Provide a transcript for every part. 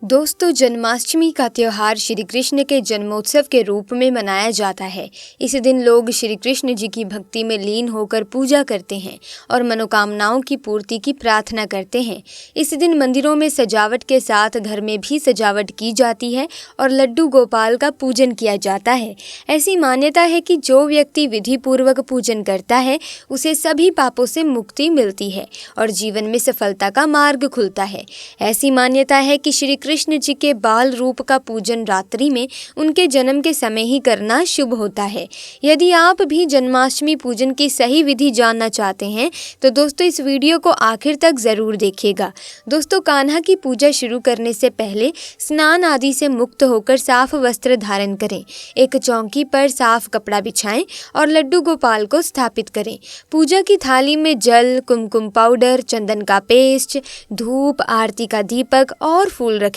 दोस्तों, जन्माष्टमी का त्यौहार श्री कृष्ण के जन्मोत्सव के रूप में मनाया जाता है। इस दिन लोग श्री कृष्ण जी की भक्ति में लीन होकर पूजा करते हैं और मनोकामनाओं की पूर्ति की प्रार्थना करते हैं। इस दिन मंदिरों में सजावट के साथ घर में भी सजावट की जाती है और लड्डू गोपाल का पूजन किया जाता है। ऐसी मान्यता है कि जो व्यक्ति विधि पूर्वक पूजन करता है उसे सभी पापों से मुक्ति मिलती है और जीवन में सफलता का मार्ग खुलता है। ऐसी मान्यता है कि श्री कृष्ण जी के बाल रूप का पूजन रात्रि में उनके जन्म के समय ही करना शुभ होता है। यदि आप भी जन्माष्टमी पूजन की सही विधि जानना चाहते हैं तो दोस्तों इस वीडियो को आखिर तक ज़रूर देखिएगा। दोस्तों, कान्हा की पूजा शुरू करने से पहले स्नान आदि से मुक्त होकर साफ वस्त्र धारण करें। एक चौकी पर साफ कपड़ा बिछाएं और लड्डू गोपाल को स्थापित करें। पूजा की थाली में जल, कुमकुम पाउडर, चंदन का पेस्ट, धूप, आरती का दीपक और फूल रखें।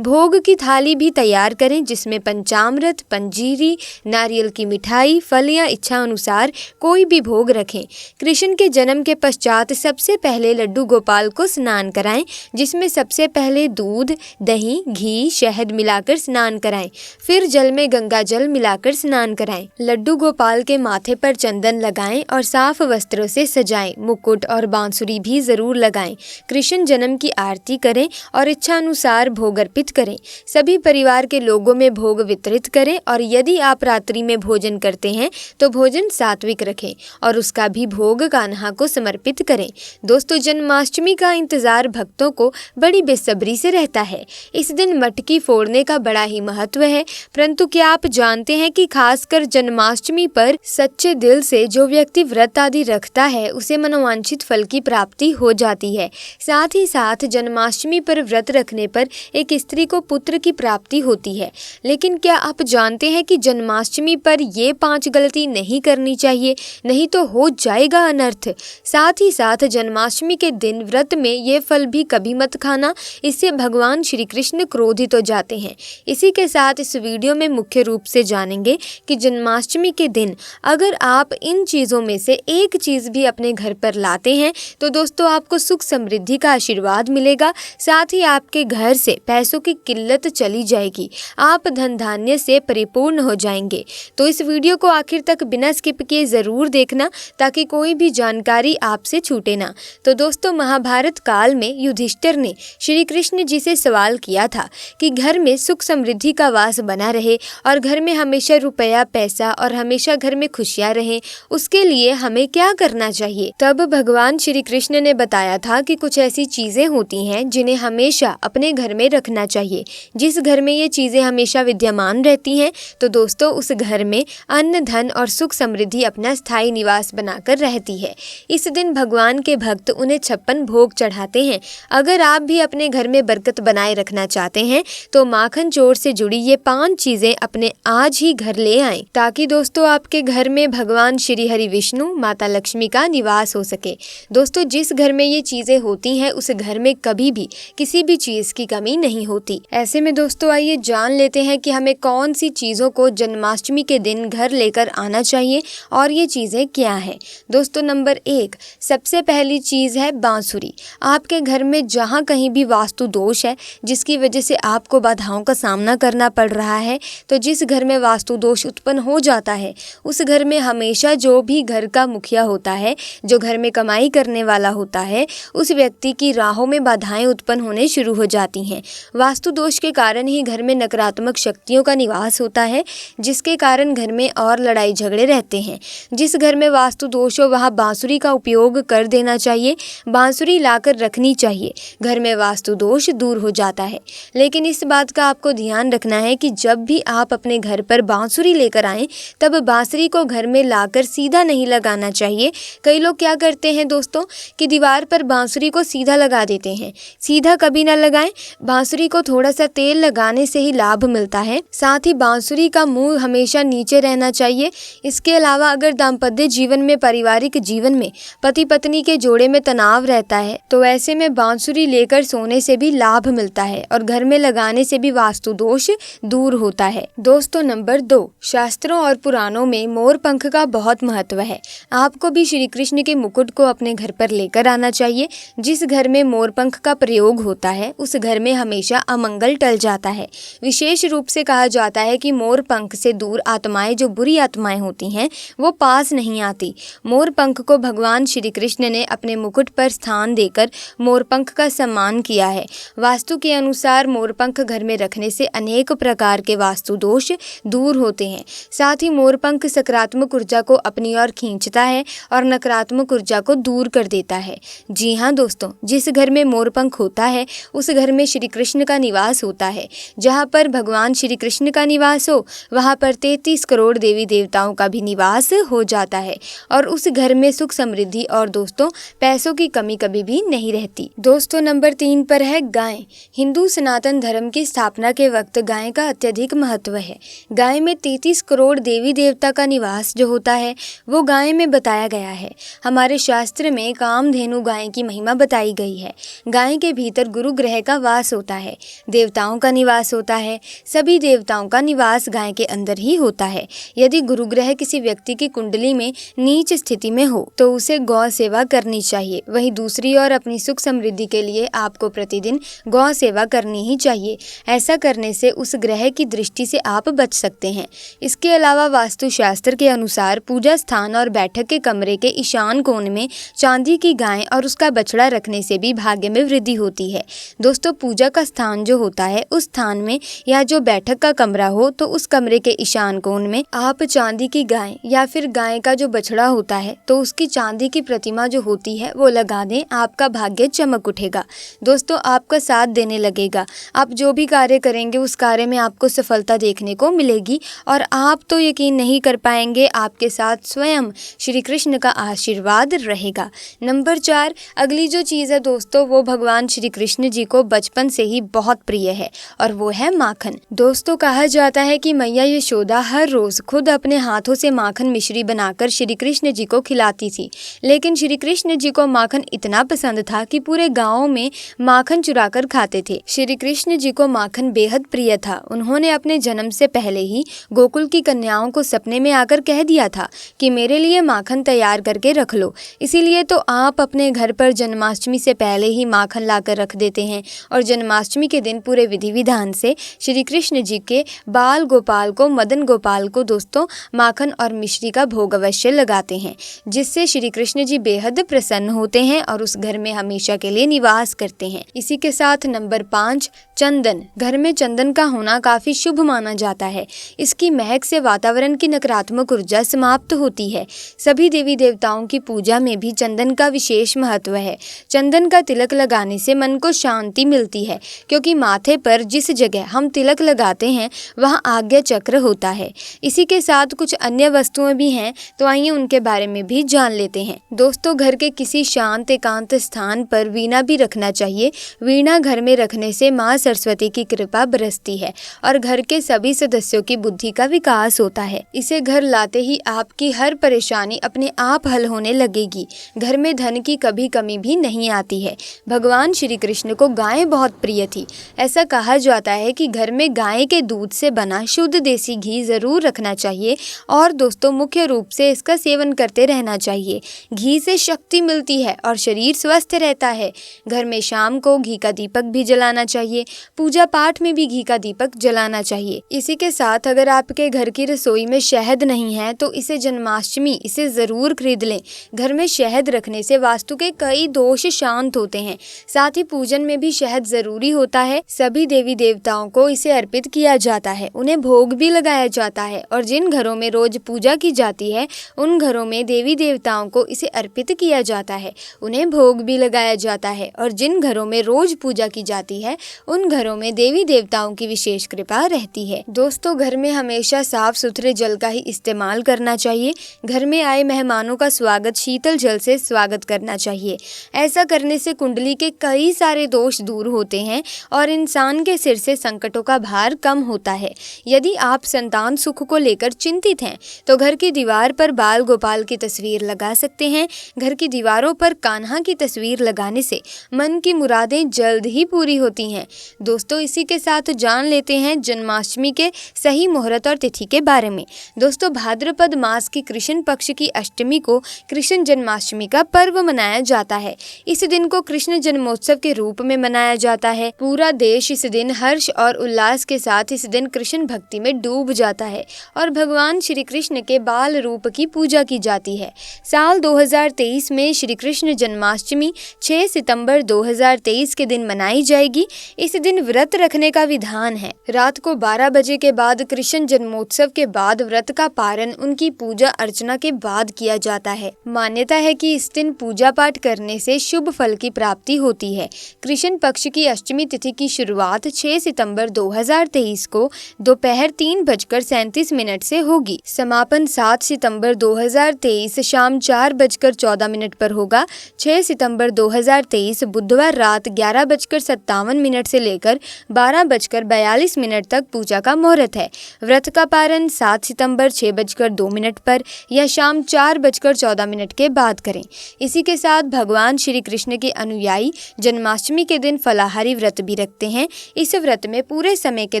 भोग की थाली भी तैयार करें जिसमें पंचामृत, पंजीरी, नारियल की मिठाई, फल या इच्छा अनुसार कोई भी भोग रखें। कृष्ण के जन्म के पश्चात सबसे पहले लड्डू गोपाल को स्नान कराएं, जिसमें सबसे पहले दूध, दही, घी, शहद मिलाकर स्नान कराएं। फिर जल में गंगा जल मिलाकर स्नान कराएं। लड्डू गोपाल के माथे पर चंदन लगाएं और साफ वस्त्रों से सजाएं। मुकुट और बांसुरी भी जरूर लगाएं। कृष्ण जन्म की आरती करें और इच्छा अनुसार भोग अर्पित करें। सभी परिवार के लोगों में भोग वितरित करें और यदि आप रात्रि में भोजन करते हैं तो भोजन सात्विक रखें और उसका भी भोग कान्हा को समर्पित करें। दोस्तों, जन्माष्टमी का इंतजार भक्तों को बड़ी बेसब्री से रहता है। इस दिन मटकी फोड़ने का बड़ा ही महत्व है, परंतु क्या आप जानते हैं कि खासकर जन्माष्टमी पर सच्चे दिल से जो व्यक्ति व्रत आदि रखता है उसे मनोवांछित फल की प्राप्ति हो जाती है। साथ ही साथ जन्माष्टमी पर व्रत रखने पर एक स्त्री को पुत्र की प्राप्ति होती है। लेकिन क्या आप जानते हैं कि जन्माष्टमी पर ये 5 गलती नहीं करनी चाहिए, नहीं तो हो जाएगा अनर्थ। साथ ही साथ जन्माष्टमी के दिन व्रत में ये फल भी कभी मत खाना, इससे भगवान श्री कृष्ण क्रोधित हो जाते हैं। इसी के साथ इस वीडियो में मुख्य रूप से जानेंगे कि जन्माष्टमी के दिन अगर आप इन चीज़ों में से एक चीज़ भी अपने घर पर लाते हैं तो दोस्तों आपको सुख समृद्धि का आशीर्वाद मिलेगा। साथ ही आपके घर से पैसों की किल्लत चली जाएगी, आप धन धान्य से परिपूर्ण हो जाएंगे। तो इस वीडियो को आखिर तक बिना स्किप किए ज़रूर देखना ताकि कोई भी जानकारी आपसे छूटे ना। तो दोस्तों, महाभारत काल में युधिष्ठिर ने श्री कृष्ण जी से सवाल किया था कि घर में सुख समृद्धि का वास बना रहे और घर में हमेशा रुपया पैसा और हमेशा घर में खुशियाँ रहें, उसके लिए हमें क्या करना चाहिए। तब भगवान श्री कृष्ण ने बताया था कि कुछ ऐसी चीज़ें होती हैं जिन्हें हमेशा अपने घर में रखना चाहिए। जिस घर में ये चीज़ें हमेशा विद्यमान रहती हैं तो दोस्तों उस घर में अन्न, धन और सुख समृद्धि अपना स्थायी निवास बनाकर रहती है। इस दिन भगवान के भक्त उन्हें 56 भोग चढ़ाते हैं। अगर आप भी अपने घर में बरकत बनाए रखना चाहते हैं तो माखन चोर से जुड़ी ये 5 चीज़ें अपने आज ही घर ले आएं, ताकि दोस्तों आपके घर में भगवान श्री हरि विष्णु, माता लक्ष्मी का निवास हो सके। दोस्तों, जिस घर में ये चीज़ें होती हैं उस घर में कभी भी किसी भी चीज़ की कमी नहीं होती। ऐसे में दोस्तों आइए जान लेते हैं कि हमें कौन सी चीज़ों को जन्माष्टमी के दिन घर लेकर आना चाहिए और ये चीज़ें क्या हैं। दोस्तों, नंबर 1 सबसे पहली चीज़ है बांसुरी। आपके घर में जहाँ कहीं भी वास्तु दोष है जिसकी वजह से आपको बाधाओं का सामना करना पड़ रहा है, तो जिस घर में वास्तु दोष उत्पन्न हो जाता है उस घर में हमेशा जो भी घर का मुखिया होता है, जो घर में कमाई करने वाला होता है, उस व्यक्ति की राहों में बाधाएं उत्पन्न होने शुरू हो जाती हैं। वास्तु दोष के कारण ही घर में नकारात्मक शक्तियों का निवास होता है, जिसके कारण घर में और लड़ाई झगड़े रहते हैं। जिस घर में वास्तु दोष हो वहाँ बांसुरी का उपयोग कर देना चाहिए। बांसुरी लाकर रखनी चाहिए, घर में वास्तु दोष दूर हो जाता है। लेकिन इस बात का आपको ध्यान रखना है कि जब भी आप अपने घर पर बांसुरी लेकर आएँ तब बांसुरी को घर में लाकर सीधा नहीं लगाना चाहिए। कई लोग क्या करते हैं दोस्तों कि दीवार पर बांसुरी को सीधा लगा देते हैं। सीधा कभी ना लगाएं, बांसुरी को थोड़ा सा तेल लगाने से ही लाभ मिलता है। साथ ही बांसुरी का मुंह हमेशा नीचे रहना चाहिए। इसके अलावा अगर दाम्पत्य जीवन में, पारिवारिक जीवन में पति पत्नी के जोड़े में तनाव रहता है तो ऐसे में बांसुरी लेकर सोने से भी लाभ मिलता है और घर में लगाने से भी वास्तु दोष दूर होता है। दोस्तों, नंबर 2 शास्त्रों और पुराणों में मोर पंख का बहुत महत्व है। आपको भी श्री कृष्ण के मुकुट को अपने घर पर लेकर आना चाहिए। जिस घर में मोर पंख का प्रयोग होता है उस घर में हमेशा अमंगल टल जाता है। विशेष रूप से कहा जाता है कि मोर पंख से दूर आत्माएं, जो बुरी आत्माएं होती हैं, वो पास नहीं आती। मोर पंख को भगवान श्री कृष्ण ने अपने मुकुट पर स्थान देकर मोरपंख का सम्मान किया है। वास्तु के अनुसार मोरपंख घर में रखने से अनेक प्रकार के वास्तु दोष दूर होते हैं। साथ ही मोरपंख सकारात्मक ऊर्जा को अपनी ओर खींचता है और नकारात्मक ऊर्जा को दूर कर देता है। जी हाँ दोस्तों, जिस घर में मोरपंख होता है उस घर में श्री कृष्ण का निवास होता है। जहाँ पर भगवान श्री कृष्ण का निवास हो वहाँ पर 33 करोड़ देवी देवताओं का भी निवास हो जाता है और उस घर में सुख समृद्धि और दोस्तों पैसों की कमी कभी भी नहीं रहती। दोस्तों नंबर 3 पर है गाय। हिंदू सनातन धर्म की स्थापना के वक्त गाय का अत्यधिक महत्व है। गाय में 33 करोड़ देवी देवता का निवास जो होता है वो गाय में बताया गया है। हमारे शास्त्र में कामधेनु गाय की महिमा बताई गई है। गाय के भीतर गुरु ग्रह का वास होता है, देवताओं का निवास होता है। सभी देवताओं का निवास गाय के अंदर ही होता है। यदि गुरु ग्रह किसी व्यक्ति की कुंडली में नीच स्थिति में हो तो उसे गौ सेवा करनी चाहिए। वहीं दूसरी ओर अपनी सुख समृद्धि के लिए आपको प्रतिदिन गौ सेवा करनी ही चाहिए। ऐसा करने से उस ग्रह की दृष्टि से आप बच सकते हैं। इसके अलावा वास्तु शास्त्र के अनुसार पूजा स्थान और बैठक के कमरे के ईशान कोण में चांदी की गाय और उसका बछड़ा रखने से भी भाग्य में वृद्धि होती है। दोस्तों पूजा का स्थान जो होता है उस स्थान में या जो बैठक का कमरा हो तो उस कमरे के ईशान कोण में आप चांदी की गाय या फिर गाय का जो बछड़ा होता है तो उसकी चांदी की प्रतिमा जो होती है वो लगा दें। आपका भाग्य चमक उठेगा। दोस्तों आपका साथ देने लगेगा। आप जो भी कार्य करेंगे उस कार्य में आपको सफलता देखने को मिलेगी और आप तो यकीन नहीं कर पाएंगे, आपके साथ स्वयं श्री कृष्ण का आशीर्वाद रहेगा। नंबर 4 अगली जो चीज़ है दोस्तों वो भगवान श्री कृष्ण जी को बचपन से ही बहुत प्रिय है और वो है माखन। दोस्तों कहा जाता है कि मैया यशोदा हर रोज खुद अपने हाथों से माखन मिश्री बनाकर श्री कृष्ण जी को खिलाती थी। लेकिन श्री कृष्ण जी को माखन इतना पसंद था कि पूरे गाँव में माखन चुराकर खाते थे। श्री कृष्ण जी को माखन बेहद प्रिय था। उन्होंने अपने जन्म से पहले ही गोकुल की कन्याओं को सपने में आकर कह दिया था कि मेरे लिए माखन तैयार करके रख लो। इसीलिए तो आप अपने घर पर जन्माष्टमी से पहले ही माखन लाकर रख देते हैं और जन्माष्टमी के दिन पूरे विधि विधान से श्री कृष्ण जी के बाल गोपाल को, मदन गोपाल को दोस्तों माखन और मिश्री का भोग अवश्य लगाते हैं, जिससे श्री कृष्ण जी बेहद प्रसन्न होते हैं और उस घर में हमेशा के लिए निवास करते हैं। इसी के साथ नंबर 5 चंदन। घर में चंदन का होना काफी शुभ माना जाता है। इसकी महक से वातावरण की नकारात्मक ऊर्जा समाप्त होती है। सभी देवी देवताओं की पूजा में भी चंदन का विशेष महत्व है। चंदन का तिलक लगाने से मन को शांति मिलती है, क्योंकि माथे पर जिस जगह हम तिलक लगाते हैं वहाँ आज्ञा चक्र होता है। इसी के साथ कुछ अन्य वस्तुएं भी हैं, तो आइए उनके बारे में भी जान लेते हैं। दोस्तों घर के किसी शांत एकांत स्थान पर वीणा भी रखना चाहिए। वीणा घर में रखने से माँ सरस्वती की कृपा बरसती है और घर के सभी सदस्यों की बुद्धि का विकास होता है। इसे घर लाते ही आपकी हर परेशानी अपने आप हल होने लगेगी। घर में धन की कभी कमी भी नहीं आती है। भगवान श्री कृष्ण को गाय बहुत प्रिय थी। ऐसा कहा जाता है कि घर में गाय के दूध से बना शुद्ध देसी घी जरूर रखना चाहिए और दोस्तों मुख्य रूप से इसका सेवन करते रहना चाहिए। घी से शक्ति मिलती है और शरीर स्वस्थ रहता है। घर में शाम को घी का दीपक भी जलाना चाहिए। पूजा पाठ में भी घी का दीपक जलाना चाहिए। इसी के साथ अगर आपके घर की रसोई में शहद नहीं है तो इसे जन्माष्टमी इसे जरूर खरीद लें। घर में शहद रखने से वास्तु के कई दोष शांत होते हैं। साथ ही पूजन में भी शहद जरूरी होता है। सभी देवी देवताओं को इसे अर्पित किया जाता है, उन्हें भोग भी लगाया जाता है और जिन घरों में रोज पूजा की जाती है उन घरों में देवी देवताओं को इसे अर्पित किया जाता है, उन्हें भोग भी लगाया जाता है और जिन घरों में रोज पूजा की जाती है उन घरों में देवी देवताओं की विशेष कृपा रहती है। दोस्तों घर में हमेशा साफ सुथरे जल का ही इस्तेमाल करना चाहिए। घर में आए मेहमानों का स्वागत शीतल जल से स्वागत करना चाहिए। ऐसा करने से कुंडली के कई सारे दोष दूर होते हैं और इंसान के सिर से संकटों का भार कम होता है। यदि आप संतान सुख को लेकर चिंतित हैं तो घर की दीवार पर बाल गोपाल की तस्वीर लगा सकते हैं। घर की दीवारों पर कान्हा की तस्वीर लगाने से मन की मुरादें जल्द ही पूरी होती हैं। दोस्तों इसी के साथ जान लेते हैं जन्माष्टमी के सही मुहूर्त और तिथि के बारे में। दोस्तों भाद्रपद मास की कृष्ण पक्ष की अष्टमी को कृष्ण जन्माष्टमी का पर्व मनाया जाता है। इस दिन को कृष्ण जन्मोत्सव के रूप में मनाया जाता है। पूरा देश इस दिन हर्ष और उल्लास के साथ इस दिन कृष्ण भक्ति में डूब जाता है और भगवान श्री कृष्ण के बाल रूप की पूजा की जाती है। साल 2023 में श्री कृष्ण जन्माष्टमी 6 सितंबर 2023 के दिन मनाई जाएगी। इस दिन व्रत रखने का विधान है। रात को 12 बजे के बाद कृष्ण जन्मोत्सव के बाद व्रत का पारण उनकी पूजा अर्चना के बाद किया जाता है। मान्यता है कि इस दिन पूजा पाठ करने से शुभ फल की प्राप्ति होती है। कृष्ण पक्ष की अष्टमी तिथि की शुरुआत 6 सितंबर 2023 को दोपहर 3:37 से होगी। समापन 7 सितंबर 2023 शाम 4:14 पर होगा। 6 सितंबर 2023 बुधवार रात 11:57 से लेकर 12:42 तक पूजा का मुहूर्त है। व्रत का पारण 7 सितंबर 6:02 पर या शाम 4:14 के बाद करें। इसी के साथ भगवान श्री कृष्ण के अनुयायी जन्माष्टमी के दिन फलाहारी व्रत भी रखते हैं। इस व्रत में पूरे समय के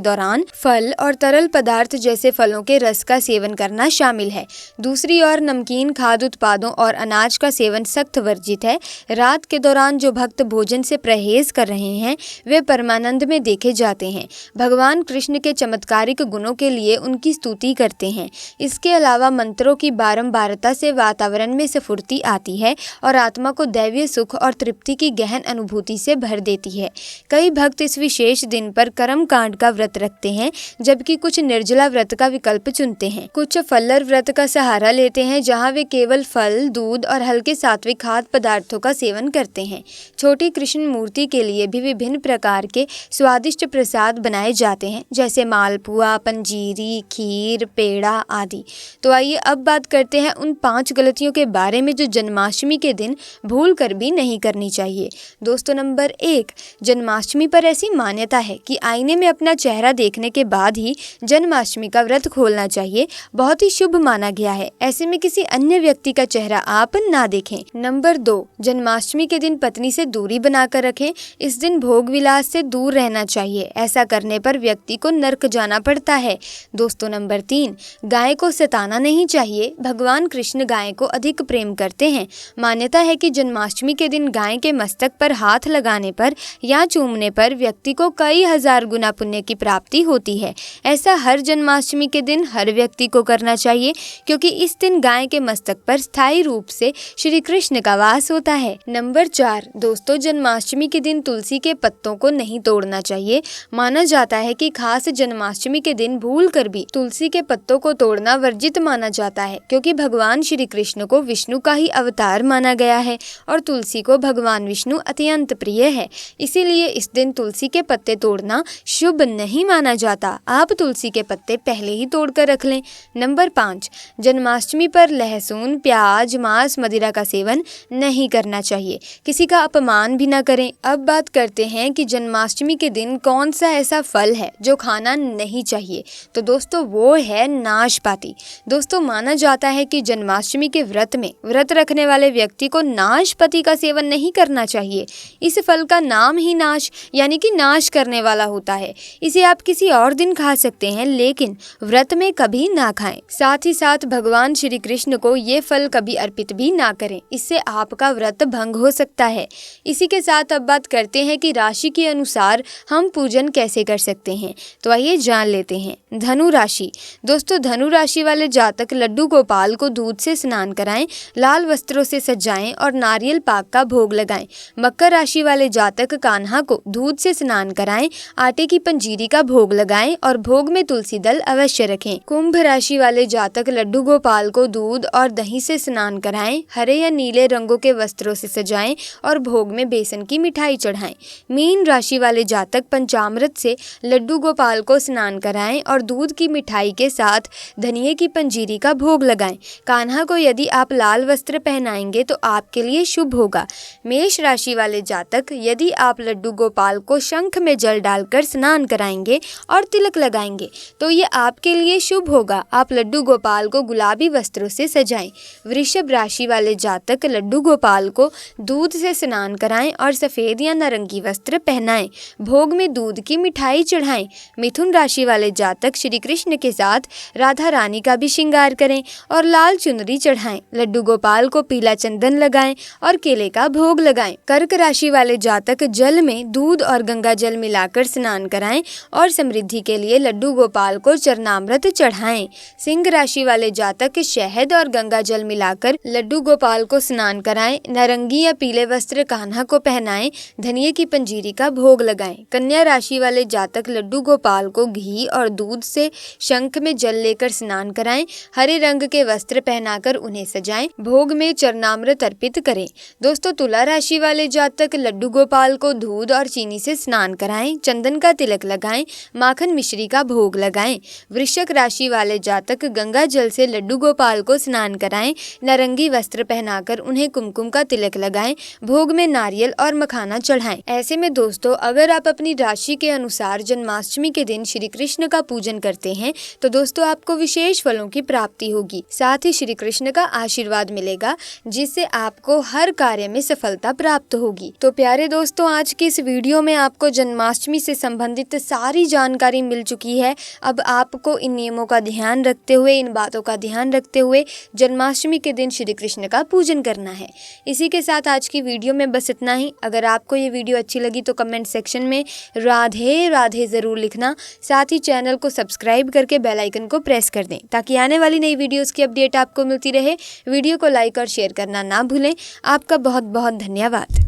दौरान फल और तरल पदार्थ जैसे फलों के रस का सेवन करना शामिल है। दूसरी ओर नमकीन खाद्य उत्पादों और अनाज का सेवन सख्त वर्जित है। रात के दौरान जो भक्त भोजन से परहेज कर रहे हैं वे परमानंद में देखे जाते हैं। भगवान कृष्ण के चमत्कारिक गुणों के लिए उनकी स्तुति करते हैं। इसके अलावा मंत्रों की बारंबारता से वातावरण में स्फूर्ति आती है और आत्मा को दैवीय सुख और तृप्ति की गहन अनुभूति से भर देती है। कई भक्त इस विशेष दिन पर कर्म कांड का व्रत रखते हैं, जबकि कुछ निर्जला व्रत का विकल्प चुनते हैं। कुछ फल्लर व्रत का सहारा लेते हैं, जहां वे केवल फल, दूध और हल्के सात्विक खाद्य पदार्थों का सेवन करते हैं। छोटी कृष्ण मूर्ति के लिए भी विभिन्न प्रकार के स्वादिष्ट प्रसाद बनाए जाते हैं, जैसे मालपुआ, पंजीरी, खीर, पेड़ा आदि। तो आइए अब बात करते हैं उन 5 गलतियों के बारे में जो जन्माष्टमी के दिन भूल कर भी नहीं करनी चाहिए। दोस्तों, नंबर 1, जन्माष्टमी पर ऐसी मान्यता है कि आईने में अपना चेहरा देखने के बाद ही जन्माष्टमी का व्रत खोलना चाहिए। बहुत ही शुभ माना गया है। ऐसे में किसी अन्य व्यक्ति का चेहरा आप ना देखें। नंबर 2, जन्माष्टमी के दिन पत्नी से दूरी बनाकर रखें। इस दिन भोग विलास से दूर रहना चाहिए। ऐसा करने पर व्यक्ति को नर्क जाना पड़ता है। दोस्तों, नंबर 3, गाय को सताना नहीं चाहिए। भगवान कृष्ण गाय को अधिक प्रेम करते हैं। मान्यता है कि जन्माष्टमी के दिन गाय के मस्तक पर हाथ लगाने पर या चूमने पर व्यक्ति को कई हजार गुना पुण्य की प्राप्ति होती है। ऐसा हर जन्माष्टमी के दिन हर व्यक्ति को करना चाहिए, क्योंकि इस दिन गाय के मस्तक पर स्थायी रूप से श्री कृष्ण का वास होता है। नंबर 4, दोस्तों, जन्माष्टमी के दिन तुलसी के पत्तों को नहीं तोड़ना चाहिए। माना जाता है कि खास जन्माष्टमी के दिन भूल कर भी तुलसी के पत्तों को तोड़ना वर्जित माना जाता है, क्योंकि भगवान श्री कृष्ण को विष्णु का ही अवतार माना गया है और तुलसी को भगवान विष्णु अत्यंत प्रिय है। इसीलिए इस दिन तुलसी के पत्ते तोड़ना शुभ नहीं माना जाता। आप तुलसी के पत्ते पहले ही तोड़कर रख लें। नंबर 5, जन्माष्टमी पर लहसुन, प्याज, मांस, मदिरा का सेवन नहीं करना चाहिए। किसी का अपमान भी न करें। अब बात करते हैं कि जन्माष्टमी के दिन कौन सा ऐसा फल है जो खाना नहीं चाहिए। तो दोस्तों, वो है नाशपाती। दोस्तों, माना जाता है कि जन्माष्टमी के व्रत में व्रत रखने वाले व्यक्ति को नाशपाती का सेवन नहीं करना चाहिए। इस फल का नाम ही नाश यानी कि नाश करने वाला होता है। इसे आप किसी और दिन खा सकते हैं, लेकिन व्रत में कभी ना खाएं। साथ ही साथ भगवान श्री कृष्ण को ये फल कभी अर्पित भी ना करें, इससे आपका व्रत भंग हो सकता है। इसी के साथ अब बात करते हैं कि राशि के अनुसार हम पूजन कैसे कर सकते हैं। तो आइए जान लेते हैं। धनु राशि। दोस्तों, धनु राशि वाले जातक लड्डू गोपाल को दूध से स्नान कराएं, लाल वस्त्रों से सजाएं और नारियल पाक का भोग लगाएं। मकर राशि वाले जातक कान्हा को दूध से स्नान कराएं, आटे की पंजीरी का भोग लगाएं और भोग में तुलसी दल अवश्य रखें। कुंभ राशि वाले जातक लड्डू गोपाल को दूध और दही से स्नान कराएं, हरे या नीले रंगों के वस्त्रों से सजाएं और भोग में बेसन की मिठाई चढ़ाएं। मीन राशि वाले जातक पंचामृत से लड्डू गोपाल को स्नान कराएं और दूध की मिठाई के साथ धनिये की पंजीरी का भोग लगाएं। कान्हा को यदि आप लाल वस्त्र पहनाएंगे तो आपके लिए शुभ होगा। मेष राशि वाले जातक यदि आप लड्डू गोपाल को शंख में जल डालकर स्नान कराएंगे और तिलक लगाएंगे तो ये आपके लिए शुभ होगा। आप लड्डू गोपाल को गुलाबी वस्त्रों से सजाएं। वृषभ राशि वाले जातक लड्डू गोपाल को दूध से स्नान कराएं और सफेद या नारंगी वस्त्र पहनाएं। भोग में दूध की मिठाई चढ़ाएं। मिथुन राशि वाले जातक श्री कृष्ण के साथ राधा रानी का भी श्रृंगार करें और लाल चुनरी चढ़ाएं। लड्डू गोपाल को पीला चंदन लगाएं और केले का भोग लगाएं। कर्क राशि वाले जातक जल में दूध और गंगा जल मिलाकर स्नान कराएं और समृद्धि के लिए लड्डू गोपाल को चरणामृत चढ़ाएं। सिंह राशि वाले जातक शहद और गंगा जल मिलाकर लड्डू गोपाल को स्नान कराएं। नारंगी या पीले वस्त्र कान्हा को पहनाएं। धनिये की पंजीरी का भोग लगाएं। कन्या राशि वाले जातक लड्डू गोपाल को घी और दूध से शंख में जल लेकर स्नान कराएं। हरे रंग के वस्त्र पहनाकर उन्हें सजाएं। भोग में चरणामृत अर्पित करें। दोस्तों, तुला राशि वाले जातक लड्डू गोपाल को दूध और चीनी से स्नान कराएं। चंदन का तिलक लगाएं। माखन मिश्री का भोग लगाएं। वृश्चिक राशि वाले जातक गंगा जल से लड्डू गोपाल को स्नान कराएं। नारंगी वस्त्र पहनाकर उन्हें कुमकुम का तिलक लगाएं। भोग में नारियल और मखाना चढ़ाएं। ऐसे में दोस्तों, अगर आप अपनी राशि के अनुसार जन्माष्टमी के दिन श्री कृष्ण का पूजन करते हैं तो दोस्तों आपको विशेष फलों की प्राप्ति होगी। साथ ही श्री कृष्ण का आशीर्वाद मिलेगा, जिससे आपको हर कार्य में सफलता प्राप्त होगी। तो प्यारे दोस्तों, आज की इस वीडियो में आपको जन्माष्टमी से संबंधित सारी जानकारी मिल चुकी है। अब आपको इन नियमों का ध्यान रखते हुए, इन बातों का ध्यान रखते हुए जन्माष्टमी के दिन श्री कृष्ण का पूजन करना है। इसी के साथ आज की वीडियो में बस इतना ही। अगर आपको ये वीडियो अच्छी लगी तो कमेंट सेक्शन में राधे राधे ज़रूर लिखना। साथ ही चैनल को सब्सक्राइब करके बेल आइकन को प्रेस कर दें ताकि आने वाली नई वीडियोस की अपडेट आपको मिलती रहे। वीडियो को लाइक और शेयर करना ना भूलें। आपका बहुत बहुत धन्यवाद।